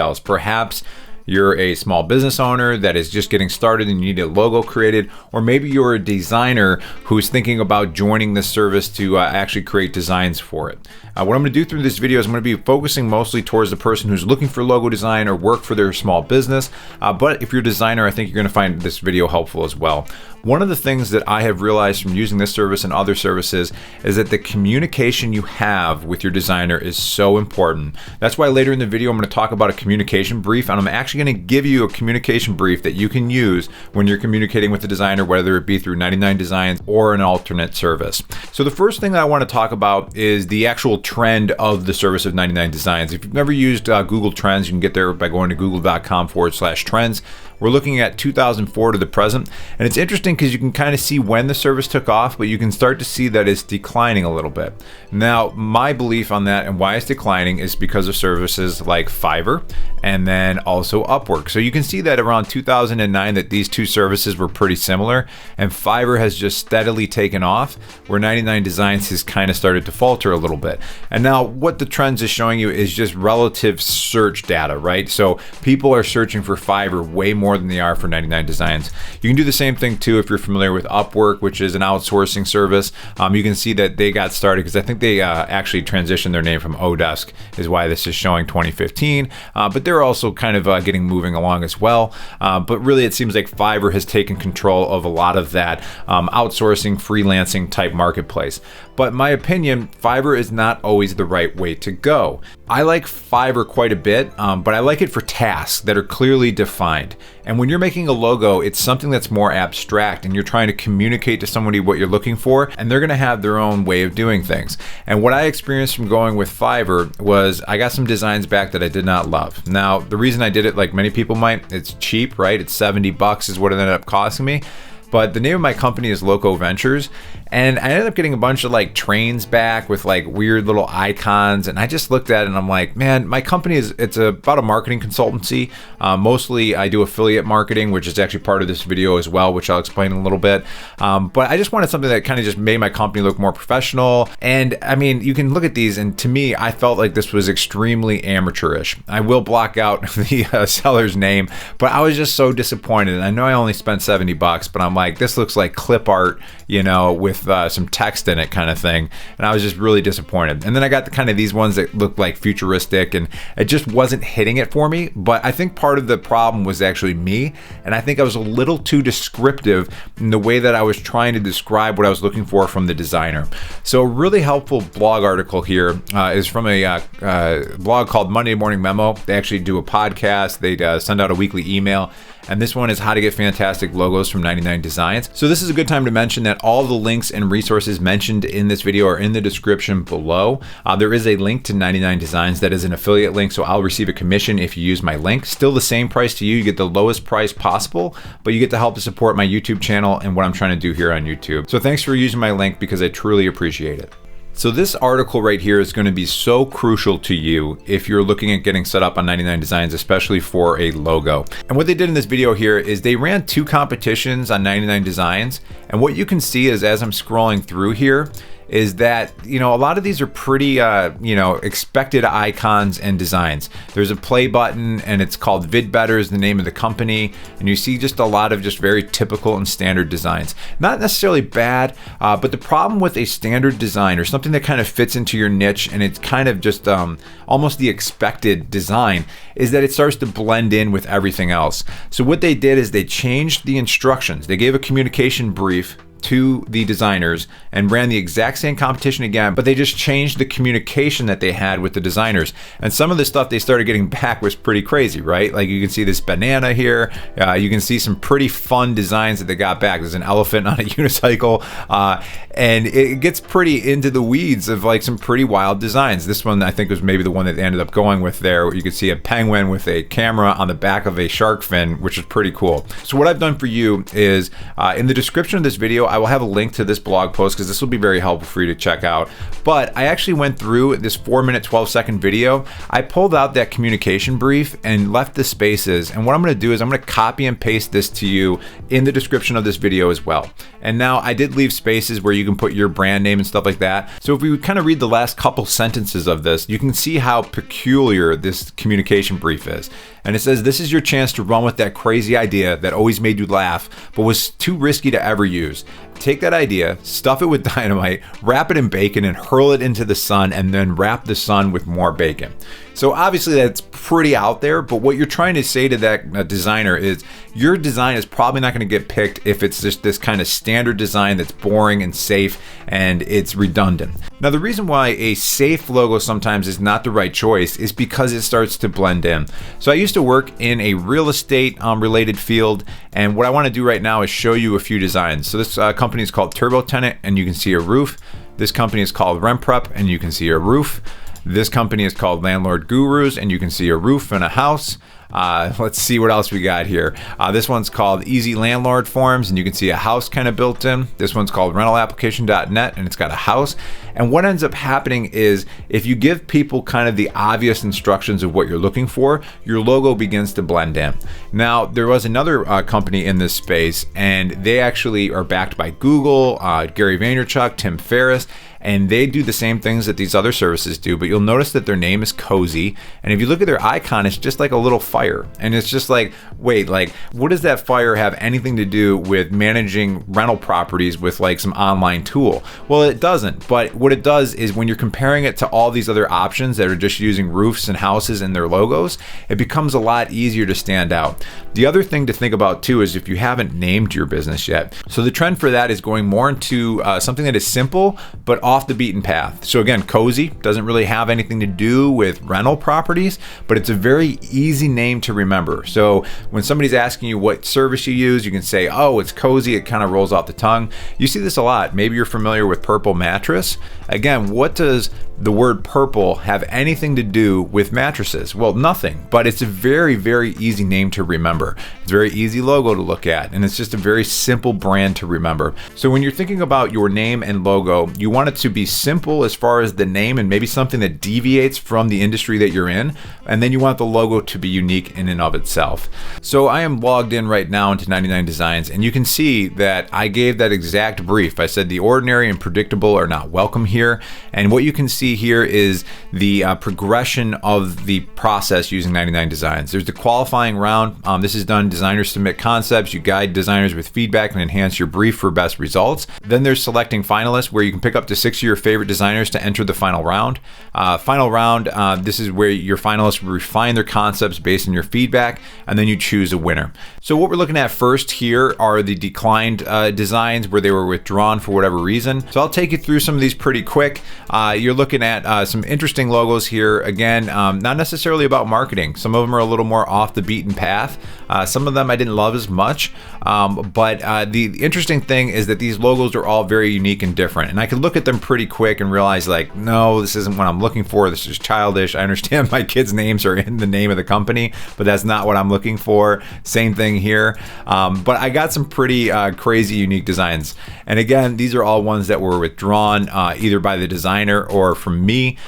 else. Perhaps you're a small business owner that is just getting started and you need a logo created, or maybe you're a designer who's thinking about joining this service to actually create designs for it. What I'm going to do through this video is I'm going to be focusing mostly towards the person who's looking for logo design or work for their small business. But if you're a designer, I think you're going to find this video helpful as well. One of the things that I have realized from using this service and other services is that the communication you have with your designer is so important. That's why later in the video, I'm going to talk about a communication brief, and I'm actually going to give you a communication brief that you can use when you're communicating with the designer, whether it be through 99Designs or an alternate service. So the first thing that I want to talk about is the actual trend of the service of 99Designs. If you've never used Google Trends, you can get there by going to google.com/trends. We're looking at 2004 to the present, and it's interesting because you can kind of see when the service took off, but you can start to see that it's declining a little bit. Now, my belief on that and why it's declining is because of services like Fiverr and then also Upwork. So you can see that around 2009 that these two services were pretty similar, and Fiverr has just steadily taken off, where 99Designs has kind of started to falter a little bit. And now what the trends is showing you is just relative search data, right? So people are searching for Fiverr way more than they are for 99Designs. You can do the same thing too if you're familiar with Upwork, which is an outsourcing service. You can see that they got started because I think they actually transitioned their name from Odesk, is why this is showing 2015. But they're also kind of getting moving along as well. But really, it seems like Fiverr has taken control of a lot of that outsourcing, freelancing type marketplace. But in my opinion, Fiverr is not always the right way to go. I like Fiverr quite a bit, but I like it for tasks that are clearly defined. And when you're making a logo, it's something that's more abstract and you're trying to communicate to somebody what you're looking for, and they're gonna have their own way of doing things. And what I experienced from going with Fiverr was I got some designs back that I did not love. Now, the reason I did it, like many people might, it's cheap, right? It's $70 is what it ended up costing me. But the name of my company is Loco Ventures, and I ended up getting a bunch of like trains back with like weird little icons, and I just looked at it and I'm like, man, my company it's about a marketing consultancy. Mostly I do affiliate marketing, which is actually part of this video as well, which I'll explain in a little bit. But I just wanted something that kind of just made my company look more professional. And I mean, you can look at these, and to me, I felt like this was extremely amateurish. I will block out the seller's name, but I was just so disappointed. I know I only spent $70, but I'm like, this looks like clip art, you know, with some text in it kind of thing. And I was just really disappointed. And then I got the kind of these ones that look like futuristic, and it just wasn't hitting it for me. But I think part of the problem was actually me. And I think I was a little too descriptive in the way that I was trying to describe what I was looking for from the designer. So a really helpful blog article here is from a blog called Monday Morning Memo. They actually do a podcast. They send out a weekly email. And this one is how to get fantastic logos from 99Designs. So this is a good time to mention that all the links and resources mentioned in this video are in the description below. There is a link to 99Designs that is an affiliate link, so I'll receive a commission if you use my link. Still the same price to you. You get the lowest price possible, but you get to help to support my YouTube channel and what I'm trying to do here on YouTube. So thanks for using my link because I truly appreciate it. So this article right here is going to be so crucial to you if you're looking at getting set up on 99Designs, especially for a logo. And what they did in this video here is they ran two competitions on 99Designs. And what you can see is as I'm scrolling through here, is that, you know, a lot of these are pretty, expected icons and designs. There's a play button, and it's called VidBetter is the name of the company. And you see just a lot of just very typical and standard designs. Not necessarily bad, but the problem with a standard design or something that kind of fits into your niche and it's kind of just almost the expected design is that it starts to blend in with everything else. So what they did is they changed the instructions. They gave a communication brief to the designers and ran the exact same competition again, but they just changed the communication that they had with the designers. And some of the stuff they started getting back was pretty crazy, right? Like you can see this banana here. You can see some pretty fun designs that they got back. There's an elephant on a unicycle, and it gets pretty into the weeds of like some pretty wild designs. This one I think was maybe the one that they ended up going with there, where you could see a penguin with a camera on the back of a shark fin, which is pretty cool. So what I've done for you is in the description of this video, I will have a link to this blog post because this will be very helpful for you to check out. But I actually went through this 4-minute, 12-second video. I pulled out that communication brief and left the spaces. And what I'm going to do is I'm going to copy and paste this to you in the description of this video as well. And now I did leave spaces where you can put your brand name and stuff like that. So if we would kind of read the last couple sentences of this, you can see how peculiar this communication brief is. And it says, this is your chance to run with that crazy idea that always made you laugh, but was too risky to ever use. Take that idea, stuff it with dynamite, wrap it in bacon, and hurl it into the sun, and then wrap the sun with more bacon. So obviously that's pretty out there, but what you're trying to say to that designer is your design is probably not going to get picked if it's just this kind of standard design that's boring and safe and it's redundant. Now, the reason why a safe logo sometimes is not the right choice is because it starts to blend in. So I used to work in a real estate related field, and what I want to do right now is show you a few designs. So this company is called Turbo Tenant, and you can see a roof. This company is called Rent Prep, and you can see a roof. This company is called Landlord Gurus, and you can see a roof and a house. Let's see what else we got here. This one's called Easy Landlord Forms, and you can see a house kind of built in. This one's called rentalapplication.net, and it's got a house. And what ends up happening is if you give people kind of the obvious instructions of what you're looking for, your logo begins to blend in. Now, there was another company in this space, and they actually are backed by Google, Gary Vaynerchuk, Tim Ferriss, and they do the same things that these other services do, but you'll notice that their name is Cozy. And if you look at their icon, it's just like a little fire. And it's just like, wait, like, what does that fire have anything to do with managing rental properties with like some online tool? Well, it doesn't. But what it does is when you're comparing it to all these other options that are just using roofs and houses in their logos, it becomes a lot easier to stand out. The other thing to think about too is if you haven't named your business yet. So the trend for that is going more into something that is simple, but off the beaten path. So again, Cozy doesn't really have anything to do with rental properties, but it's a very easy name to remember. So when somebody's asking you what service you use, you can say, oh, it's Cozy. It kind of rolls off the tongue. You see this a lot. Maybe you're familiar with Purple Mattress. Again, what does the word purple have anything to do with mattresses? Well, nothing, but it's a very, very easy name to remember. It's a very easy logo to look at, and it's just a very simple brand to remember. So when you're thinking about your name and logo, you want it to be simple as far as the name and maybe something that deviates from the industry that you're in, and then you want the logo to be unique in and of itself. So I am logged in right now into 99Designs, and you can see that I gave that exact brief. I said the ordinary and predictable are not welcome here, and what you can see here is the progression of the process using 99Designs. There's the qualifying round. This is done. Designers submit concepts. You guide designers with feedback and enhance your brief for best results. Then there's selecting finalists, where you can pick up to 6 of your favorite designers to enter the final round. This is where your finalists refine their concepts based on your feedback, and then you choose a winner. So what we're looking at first here are the declined designs where they were withdrawn for whatever reason. So I'll take you through some of these pretty quick. You're looking at some interesting logos here. Again, not necessarily about marketing. Some of them are a little more off the beaten path. Some of them I didn't love as much, but the interesting thing is that these logos are all very unique and different. And I could look at them pretty quick and realize like, no, this isn't what I'm looking for. This is childish. I understand my kids' names are in the name of the company, but that's not what I'm looking for. Same thing here. But I got some pretty crazy, unique designs. And again, these are all ones that were withdrawn either by the designer or from me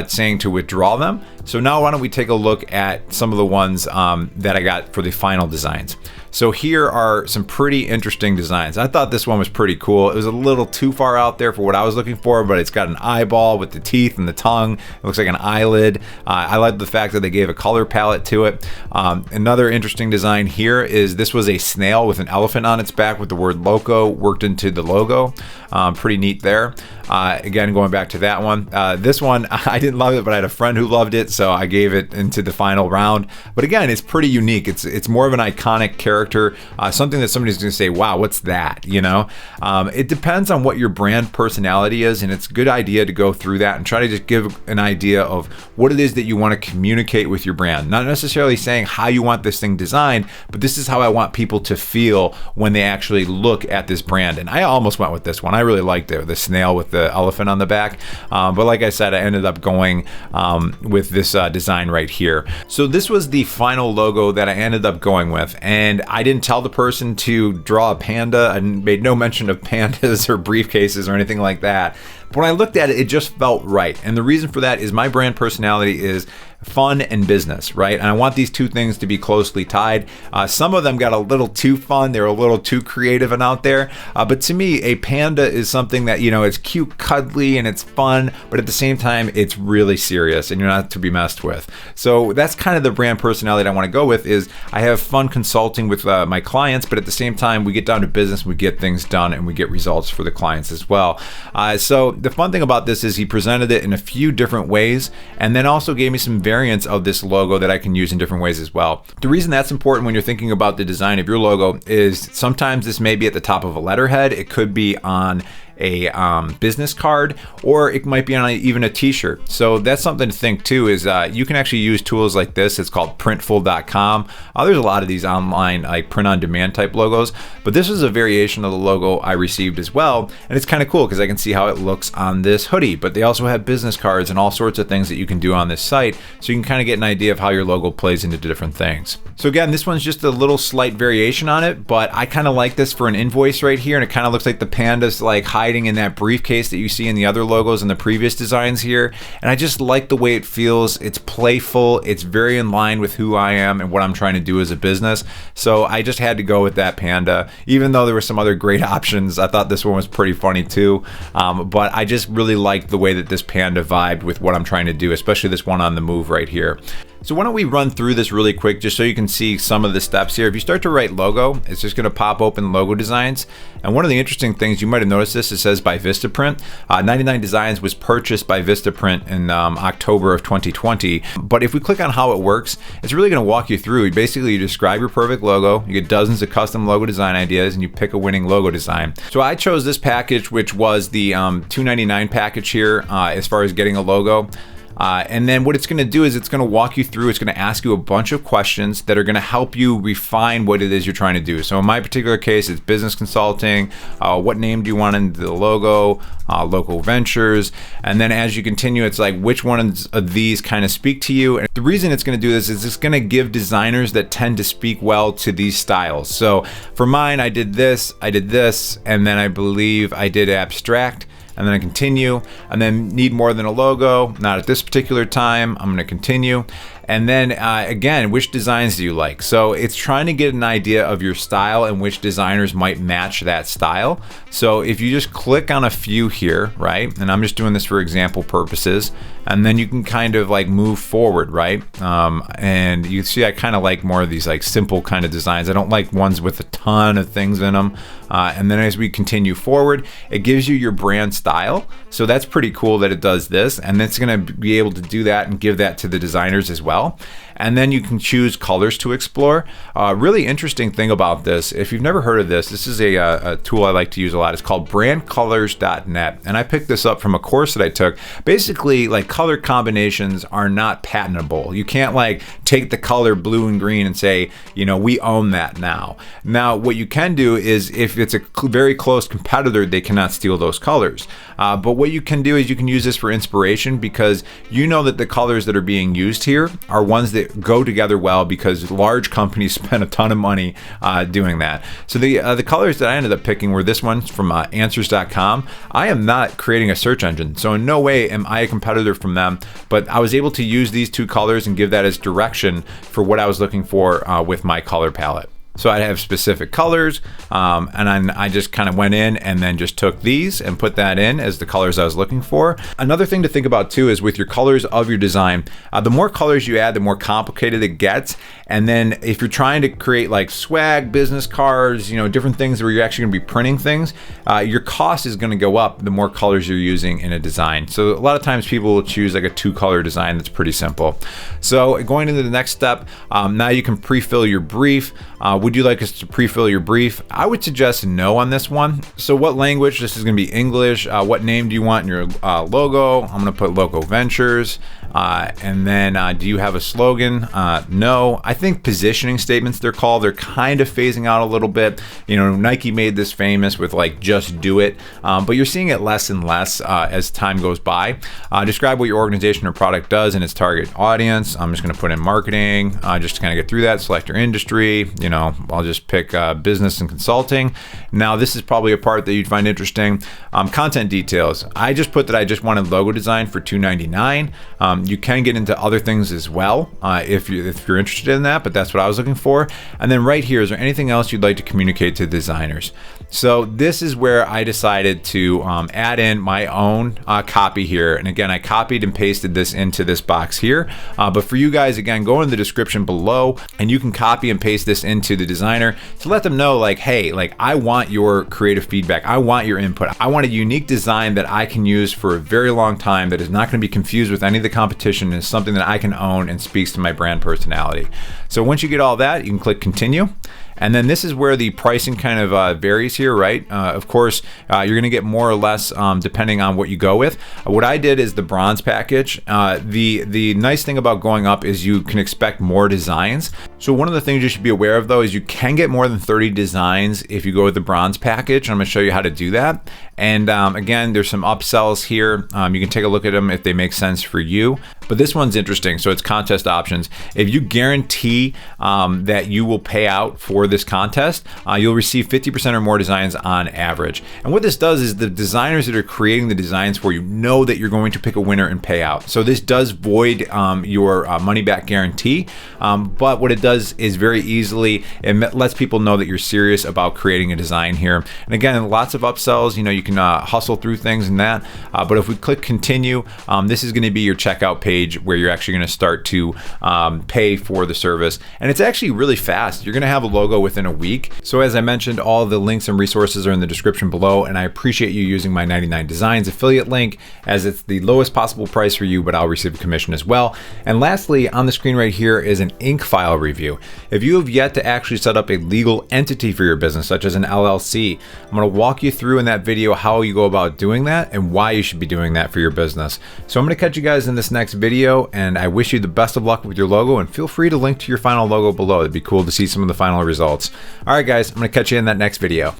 saying to withdraw them. So now why don't we take a look at some of the ones that I got for the final designs. So here are some pretty interesting designs. I thought this one was pretty cool. It was a little too far out there for what I was looking for, but it's got an eyeball with the teeth and the tongue. It looks like an eyelid. I like the fact that they gave a color palette to it. Another interesting design here is this was a snail with an elephant on its back with the word loco worked into the logo. Pretty neat there. Again, going back to that one. This one, I didn't love it, but I had a friend who loved it, so I gave it into the final round. But again, it's pretty unique. It's more of an iconic character, something that somebody's going to say, wow, what's that? You know, it depends on what your brand personality is, and it's a good idea to go through that and try to just give an idea of what it is that you want to communicate with your brand. Not necessarily saying how you want this thing designed, but this is how I want people to feel when they actually look at this brand. And I almost went with this one. I really liked it, the snail with the elephant on the back. But like I said, I ended up going with this design right here. So this was the final logo that I ended up going with. And I didn't tell the person to draw a panda. I made no mention of pandas or briefcases or anything like that. But when I looked at it, it just felt right. And the reason for that is my brand personality is fun and business, right? And I want these two things to be closely tied. Some of them got a little too fun. They're a little too creative and out there. But to me, a panda is something that, it's cute, cuddly, and it's fun, but at the same time, it's really serious and you're not to be messed with. So that's kind of the brand personality I want to go with. Is I have fun consulting with my clients, but at the same time, we get down to business, we get things done, and we get results for the clients as well. So the fun thing about this is he presented it in a few different ways, and then also gave me some variants of this logo that I can use in different ways as well. The reason that's important when you're thinking about the design of your logo is sometimes this may be at the top of a letterhead. It could be on a business card, or it might be on even a t-shirt. So that's something to think too, is you can actually use tools like this. It's called printful.com. There's a lot of these online like print on demand type logos, but this is a variation of the logo I received as well. And it's kind of cool because I can see how it looks on this hoodie, but they also have business cards and all sorts of things that you can do on this site. So you can kind of get an idea of how your logo plays into different things. So again, this one's just a little slight variation on it, but I kind of like this for an invoice right here. And it kind of looks like the panda's like hiding in that briefcase that you see in the other logos and the previous designs here. And I just like the way it feels. It's playful. It's very in line with who I am and what I'm trying to do as a business. So I just had to go with that panda. Even though there were some other great options, I thought this one was pretty funny too. But I just really liked the way that this panda vibed with what I'm trying to do, especially this one on the move right here. So why don't we run through this really quick just so you can see some of the steps here. If you start to write logo, it's just going to pop open logo designs. And one of the interesting things, you might have noticed this, it says by Vistaprint. 99Designs was purchased by Vistaprint in October of 2020. But if we click on how it works, it's really going to walk you through. Basically, you describe your perfect logo, you get dozens of custom logo design ideas, and you pick a winning logo design. So I chose this package, which was the $2.99 package here as far as getting a logo. And then what it's going to do is it's going to walk you through, it's going to ask you a bunch of questions that are going to help you refine what it is you're trying to do. So in my particular case, it's business consulting. What name do you want in the logo? Local ventures. And then as you continue, it's like, which one of these kind of speak to you? And the reason it's going to do this is it's going to give designers that tend to speak well to these styles. So for mine, I did this, and then I believe I did abstract. And then I continue, and then need more than a logo, not at this particular time, I'm gonna continue. And then again, which designs do you like? So it's trying to get an idea of your style and which designers might match that style. So if you just click on a few here, right? And I'm just doing this for example purposes. And then you can kind of like move forward, right? And you see I kind of like more of these like simple kind of designs. I don't like ones with a ton of things in them. And then as we continue forward, it gives you your brand style. So that's pretty cool that it does this. And it's gonna be able to do that and give that to the designers as well. And then you can choose colors to explore. Really interesting thing about this, if you've never heard of this, this is a tool I like to use a lot. It's called brandcolors.net. And I picked this up from a course that I took. Basically, like color combinations are not patentable. You can't like take the color blue and green and say, we own that now. Now, what you can do is if it's a very close competitor, they cannot steal those colors. But what you can do is you can use this for inspiration because you know that the colors that are being used here are ones that go together well because large companies spend a ton of money doing that. So the colors that I ended up picking were this one from answers.com. I am not creating a search engine, so in no way am I a competitor from them, but I was able to use these two colors and give that as direction for what I was looking for with my color palette. So I have specific colors, and then I just kind of went in and then just took these and put that in as the colors I was looking for. Another thing to think about too is with your colors of your design, the more colors you add, the more complicated it gets. And then if you're trying to create like swag, business cards, different things where you're actually gonna be printing things, your cost is gonna go up the more colors you're using in a design. So a lot of times people will choose like a 2-color design that's pretty simple. So going into the next step, now you can pre-fill your brief. Would you like us to pre-fill your brief? I would suggest no on this one. So what language? This is gonna be English. What name do you want in your logo? I'm gonna put Local Ventures. And then do you have a slogan? No. I think positioning statements, they're called, they're kind of phasing out a little bit. You know, Nike made this famous with like just do it, but you're seeing it less and less as time goes by. Describe what your organization or product does and its target audience. I'm just going to put in marketing just to kind of get through that. Select your industry. You know, I'll just pick business and consulting. Now this is probably a part that you'd find interesting. Content details. I just put that I just wanted logo design for $2.99. You can get into other things as well if you're interested in that, but that's what I was looking for. And then right here, is there anything else you'd like to communicate to designers? So this is where I decided to add in my own copy here. And again, I copied and pasted this into this box here. But for you guys, again, go in the description below and you can copy and paste this into the designer to let them know like, hey, like I want your creative feedback. I want your input. I want a unique design that I can use for a very long time that is not going to be confused with any of the competition and is something that I can own and speaks to my brand personality. So once you get all that, you can click continue. And then this is where the pricing kind of varies here, right? Of course, you're gonna get more or less depending on what you go with. What I did is the bronze package. The nice thing about going up is you can expect more designs. So one of the things you should be aware of though is you can get more than 30 designs if you go with the bronze package. I'm gonna show you how to do that. And again, there's some upsells here. You can take a look at them if they make sense for you. But this one's interesting. So it's contest options. If you guarantee that you will pay out for this contest, you'll receive 50% or more designs on average. And what this does is the designers that are creating the designs for you know that you're going to pick a winner and pay out. So this does void your money back guarantee. But what it does is very easily, it lets people know that you're serious about creating a design here. And again, lots of upsells, you know, you can hustle through things and that. But if we click continue, this is going to be your checkout page where you're actually going to start to pay for the service. And it's actually really fast. You're going to have a logo within a week. So as I mentioned, all the links and resources are in the description below, and I appreciate you using my 99Designs affiliate link as it's the lowest possible price for you, but I'll receive a commission as well. And lastly, on the screen right here is an ink file review. If you have yet to actually set up a legal entity for your business, such as an LLC, I'm going to walk you through in that video how you go about doing that and why you should be doing that for your business. So I'm going to catch you guys in this next video, and I wish you the best of luck with your logo, and feel free to link to your final logo below. It'd be cool to see some of the final results. All right, guys, I'm going to catch you in that next video.